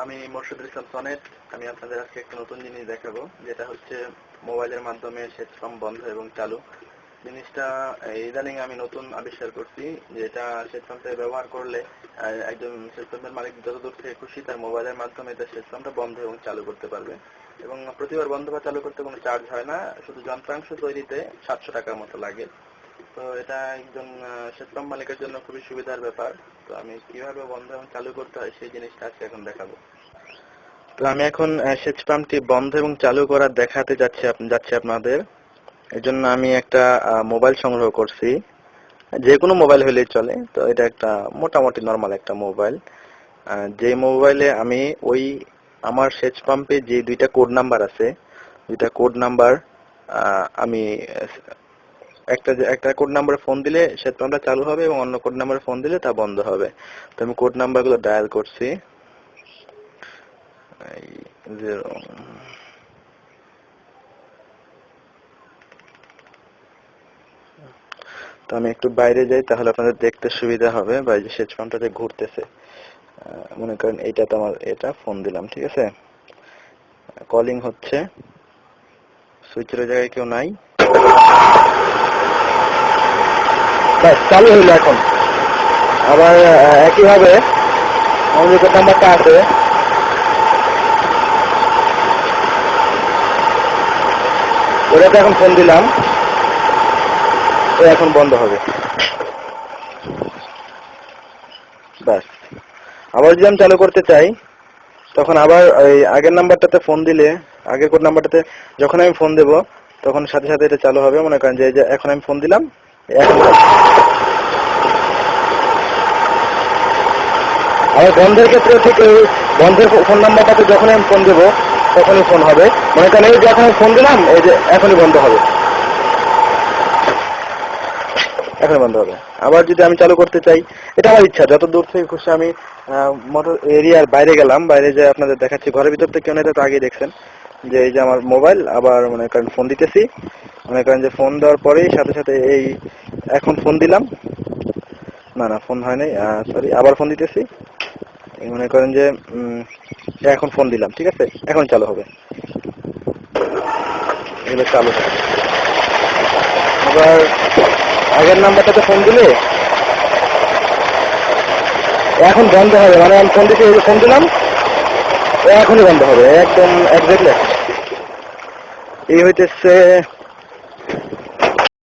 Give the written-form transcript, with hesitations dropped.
আমি মোর্শেদুল ইসলাম সনেট। আমি আপনাদের আজকে একটা নতুন জিনিস দেখাবো, যেটা হচ্ছে মোবাইলের মাধ্যমে সেচ পাম্প বন্ধ এবং চালু। জিনিসটা ইদানিং আমি নতুন আবিষ্কার করছি, যেটা সেচ পাম্পে ব্যবহার করলে একজন সেচ পাম্পের মালিক যত দূর থেকে খুশি তার মোবাইলের মাধ্যমে তার সেচ পাম্পটা বন্ধ এবং চালু করতে পারবে। এবং প্রতিবার বন্ধ বা চালু করতে কোনো চার্জ হয় না, শুধু যন্ত্রাংশ তৈরিতে 700 টাকার মতো লাগে। তো এটা একজন সেচ পাম্প মালিকের জন্য খুবই সুবিধার ব্যাপার। তো আমি কিভাবে বন্ধ এবং চালু করতে হয় সেই জিনিসটা আজকে এখন দেখাবো। তো আমি এখন সেচ পাম্পটি বন্ধ এবং চালু করা দেখাতে যাচ্ছি আপনাদের। এর জন্য আমি একটা মোবাইল সংগ্রহ করছি, যে কোনো মোবাইল হলেই চলে। তো এটা একটা মোটামুটি নরমাল একটা মোবাইল, যে মোবাইলে আমি আমার সেচ পাম্পে যে দুইটা কোড নাম্বার আছে, দুইটা কোড নাম্বার আমি একটা কোড নাম্বারে ফোন দিলে সেচ পাম্পটা চালু হবে এবং অন্য কোড নাম্বারে ফোন দিলে তা বন্ধ হবে। তো আমি কোড নাম্বারগুলো ডায়াল করছি। তো আমি একটু বাইরে যাই, তাহলে আপনাদের দেখতে সুবিধা হবে। বাইরে সেচ পাম্পটা ঘুরতেছে, মনে করেন এইটা তো আমার, এটা ফোন দিলাম, ঠিক আছে, কলিং হচ্ছে, সুইচের জায়গায় কেউ নাই, ব্যাস চালু হইলো। এখন আবার একইভাবে আমাদের যে নাম্বারটা আছে ওটাতে এখন ফোন দিলাম, এখন বন্ধ হবে। ব্যাস, আবার যদি আমি চালু করতে চাই তখন আবার ওই আগের নাম্বারটাতে ফোন দিলে, আগের কোড নাম্বারটাতে যখন আমি ফোন দেব তখন সাথে সাথে এটা চালু হবে। মনে করেন যে এখন আমি ফোন দিলাম, এখন আবার বন্ধের ক্ষেত্রে ঠিক এই বন্ধের ফোন নাম্বারটাতে যখন আমি ফোন দেবো তখনই ফোন হবে। মনে করেন এই যে এখন আমি ফোন দিলাম, এই যে এখনই বন্ধ হবে, এখনই বন্ধ হবে। আবার যদি আমি চালু করতে চাই, এটা আমার ইচ্ছা, যত দূর থেকে খুশি আমি মোটর এরিয়ার বাইরে গেলাম, বাইরে যে আপনাদের দেখাচ্ছি, ঘরের ভিতর থেকে কেউ, এটা তো আগেই দেখছেন যে এই যে আমার মোবাইল, আবার মনে করেন ফোন দিতেছি, মনে করেন যে ফোন দেওয়ার পরেই সাথে সাথে এই এখন ফোন দিলাম, না ফোন হয় নাই, সরি, আবার ফোন দিতেছি, মনে করেন যে এখন ফোন দিলাম, ঠিক আছে, এখন চালু হবে, এগুলো চালু হবে। আবার আগের নাম্বারটাতে ফোন দিলে এখন বন্ধ হবে, মানে আমি ফোন দিতে ফোন দিলাম, এখনই বন্ধ হবে, একদম একজাক্টলি। এই হইতেছে